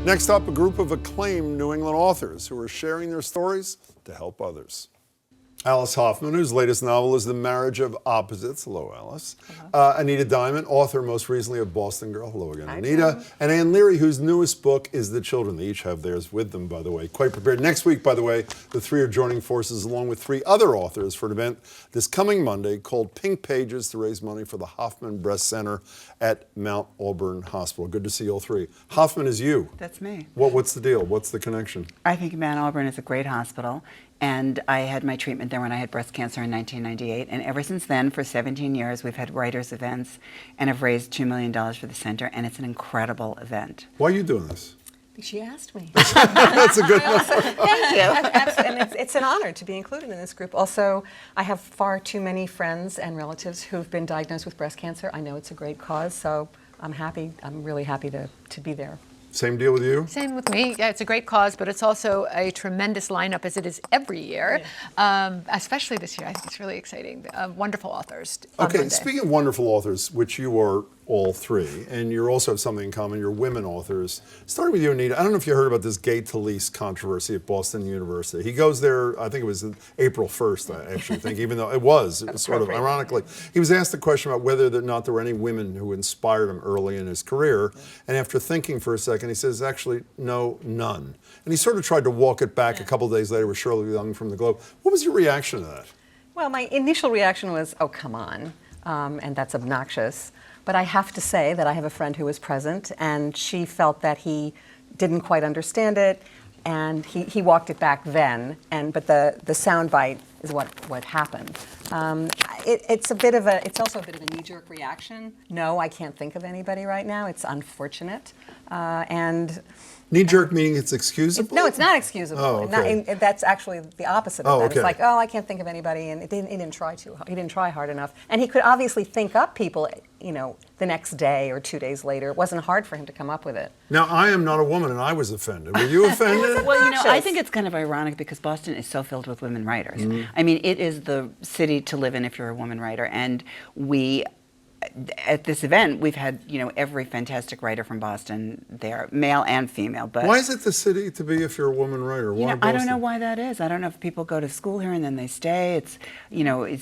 Next up, a group of acclaimed New England authors who are sharing their stories to help others. Alice Hoffman, whose latest novel is The Marriage of Opposites. Hello, Alice. Anita Diamond, author most recently of Boston Girl. Hello again, Anita. And Anne Leary, whose newest book is The Children. They each have theirs with them, by the way. Quite prepared. Next week, by the way, the three are joining forces along with three other authors for an event this coming Monday called Pink Pages to raise money for the Hoffman Breast Center at Mount Auburn Hospital. Good to see all three. Hoffman is you. That's me. What's the deal? What's the connection? I think Mount Auburn is a great hospital. And I had my treatment there when I had breast cancer in 1998. And ever since then, for 17 years, we've had writers' events and have raised $2 million for the center. And it's an incredible event. Why are you doing this? She asked me. That's a good one. Thank you. Absolutely. And it's an honor to be included in this group. Also, I have far too many friends and relatives who've been diagnosed with breast cancer. I know it's a great cause, so I'm happy. I'm really happy to be there. Same deal with you? Same with me. Yeah, it's a great cause, but it's also a tremendous lineup, as it is every year, especially this year. I think it's really exciting. Wonderful authors. Okay, speaking of wonderful authors, which you are all three, and you also have something in common, you're women authors. Starting with you, Anita, I don't know if you heard about this Gay Talese controversy at Boston University. He goes there, I think it was April 1st, I actually think, even though it was sort of ironically. He was asked a question about whether or not there were any women who inspired him early in his career, and after thinking for a second, he says, actually, no, none. And he sort of tried to walk it back a couple of days later with Shirley Young from the Globe. What was your reaction to that? Well, my initial reaction was, oh, come on, and that's obnoxious. But I have to say that I have a friend who was present, and she felt that he didn't quite understand it, and he walked it back then. But the soundbite is what happened. It's also a bit of a knee-jerk reaction. No, I can't think of anybody right now. It's unfortunate, and. Knee-jerk meaning it's excusable? No, it's not excusable. Oh, okay. That's actually the opposite of that. Okay. It's like, oh, I can't think of anybody, and he didn't try hard enough. And he could obviously think up people, the next day or 2 days later. It wasn't hard for him to come up with it. Now, I am not a woman, and I was offended. Were you offended? Well, I think it's kind of ironic because Boston is so filled with women writers. I mean, it is the city to live in if you're a woman writer. And at this event, we've had, every fantastic writer from Boston there, male and female. But why is it the city to be if you're a woman writer? Why Boston? I don't know why that is. I don't know if people go to school here and then they stay. It's,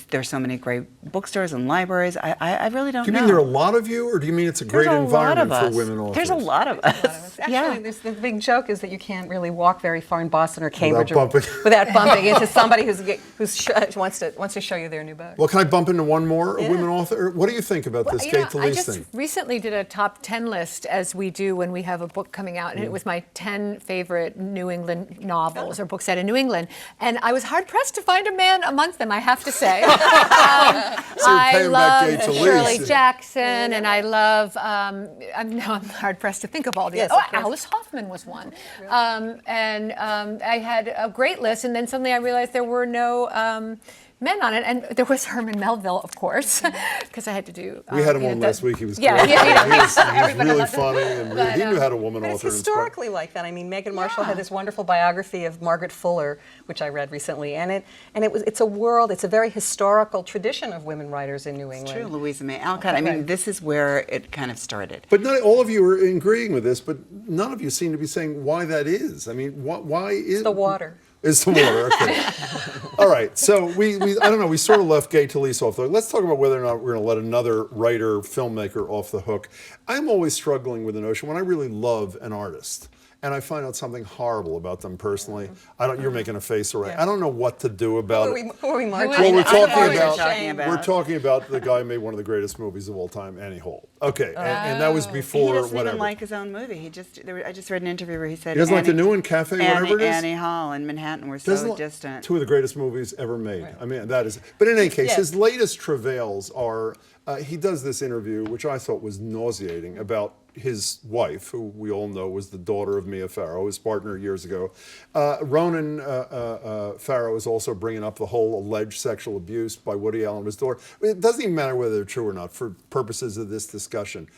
there's so many great bookstores and libraries. I really don't know. Do you mean there are a lot of you, or do you mean it's a great environment for women authors? There's a lot of us. Actually, the big joke is that you can't really walk very far in Boston or Cambridge without bumping into somebody who wants to show you their new book. Well, can I bump into one more women author? What do you think about this Gay Talese thing? I just recently did a top 10 list, as we do when we have a book coming out, and it was my 10 favorite New England novels or books set in New England, and I was hard-pressed to find a man amongst them, I have to say. I love Shirley Jackson, and I love, I'm hard-pressed to think of all the others. Alice Hoffman was one. I had a great list, and then suddenly I realized there were no men on it, and there was Herman Melville, of course, because I had to do. We had him on last week. He was great. He was really funny, and he knew how to woman author. It's historically like that. I mean, Megan Marshall had this wonderful biography of Margaret Fuller, which I read recently, and it's a very historical tradition of women writers in New England. It's true, Louisa May Alcott. I mean, this is where it kind of started. But not all of you are agreeing with this, but none of you seem to be saying why that is. I mean, why is the water? It's the water, okay. All right, so I don't know, we sort of left Gay Talese off the hook. Let's talk about whether or not we're going to let another writer, filmmaker off the hook. I'm always struggling with the notion when I really love an artist and I find out something horrible about them personally. You're making a face already. I don't know what to do about it. Who are we marching? Well, we're talking about the guy who made one of the greatest movies of all time, Annie Hall. Okay, and that was before he doesn't whatever. even like his own movie. I just read an interview where he said he doesn't like the new one, Cafe, whatever it is. Annie Hall and Manhattan were so distant. Two of the greatest movies ever made. Right. I mean, that is. But in any case, his latest travails are. He does this interview, which I thought was nauseating, about his wife, who we all know was the daughter of Mia Farrow, his partner years ago. Ronan Farrow is also bringing up the whole alleged sexual abuse by Woody Allen of his daughter. It doesn't even matter whether they're true or not for purposes of this discussion.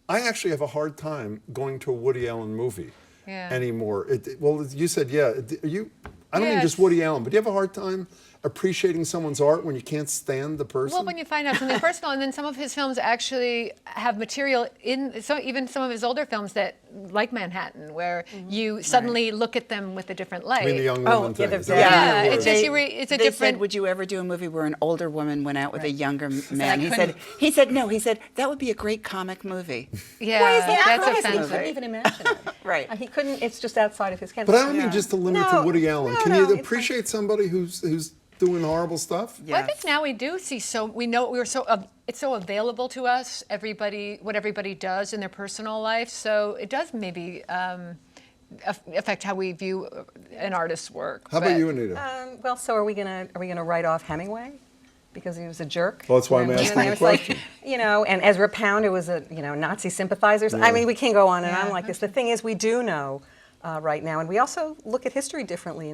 I actually have a hard time going to a Woody Allen movie anymore. Well, you said, I don't mean just Woody Allen, but do you have a hard time appreciating someone's art when you can't stand the person? Well, when you find out something personal, and then some of his films actually have material in, so even some of his older films that, like Manhattan, where you suddenly look at them with a different light. I mean, the young Oh, woman yeah, thing. the- Is that what you Yeah, mean, or- it's just it's a they different. said, would you ever do a movie where an older woman went out with a younger man? He couldn't- said no. He said that would be a great comic movie. Yeah, Why is he that's not? He offensive. couldn't even imagine it. Right. He couldn't. It's just outside of his But canvas. I don't mean just to limit it No, to Woody Allen. no, Can no, you it's fine. appreciate somebody who's doing horrible stuff? Well, I Yes. think now we do see it's so available to us. What everybody does in their personal life. So it does maybe affect how we view an artist's work. How about But- you, Anita? Well, so are we gonna write off Hemingway because he was a jerk? Well, that's why I'm And asking the it's like, question. and Ezra Pound, who was a Nazi sympathizer. I mean, we can go on and on like this. The thing is, we do know. Right now, and we also look at history differently.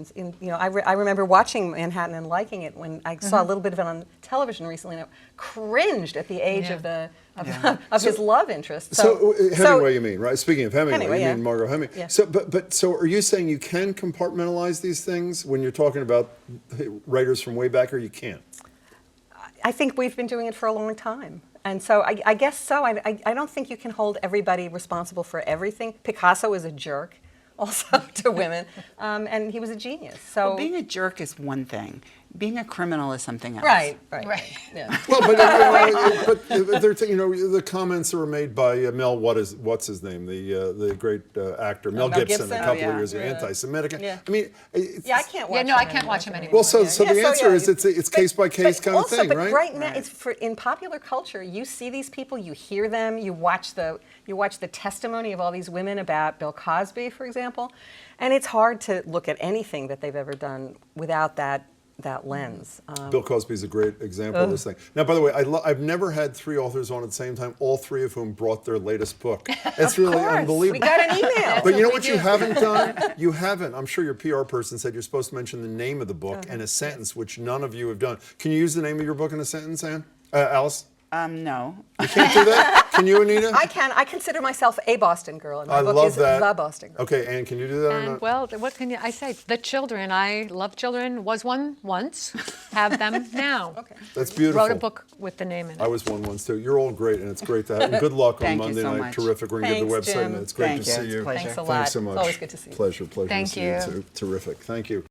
I remember watching Manhattan and liking it when I saw a little bit of it on television recently, and I cringed at the age Yeah. of his love interest. So Hemingway, you mean, right? Speaking of Hemingway, Hemingway, you yeah. mean Margot Hemingway. Yeah. So are you saying you can compartmentalize these things when you're talking about writers from way back, or you can't? I think we've been doing it for a long time. And so I guess so. I don't think you can hold everybody responsible for everything. Picasso is a jerk also to women, and he was a genius. So Well, being a jerk is one thing. Being a criminal is something else. right. Right. Well, but they're the comments that were made by Mel. What's his name? The great actor Mel Mel Gibson. Gibson. A couple Oh, yeah. of years ago, anti-Semitic. Yeah. I mean, it's, Yeah, I can't watch. Yeah, no, I him can't anymore. watch him anymore. Well, so Yeah, the answer is it's case by case but kind of also, thing, but right? right now, it's in popular culture. You see these people, you hear them, you watch the testimony of all these women about Bill Cosby, for example, and it's hard to look at anything that they've ever done without that lens. Bill Cosby is a great example of this thing. Now, by the way, I've never had three authors on at the same time, all three of whom brought their latest book. It's really unbelievable. We got an email. But you know what you haven't done? You haven't. I'm sure your PR person said you're supposed to mention the name of the book and a sentence, which none of you have done. Can you use the name of your book in a sentence, Anne? Alice? No. You can't do that? Can you, Anita? I can. I consider myself a Boston girl, and my I book love is that. The Boston Girl. Okay, Anne, can you do that or And not? well, what can I say? The children. I love children. Was one once. Have them now. Okay. That's beautiful. Wrote a book with the name in it. I was one once too. You're all great, and it's great to have. And good luck on Thank you Monday so night. much. Terrific. We're going to get the Thanks, website, Jim. and it's great Thank to you. see It's a you. pleasure. Thanks a lot. Thanks so much. It's always good to see you. Pleasure to Thank see you you. too. Terrific. Thank you.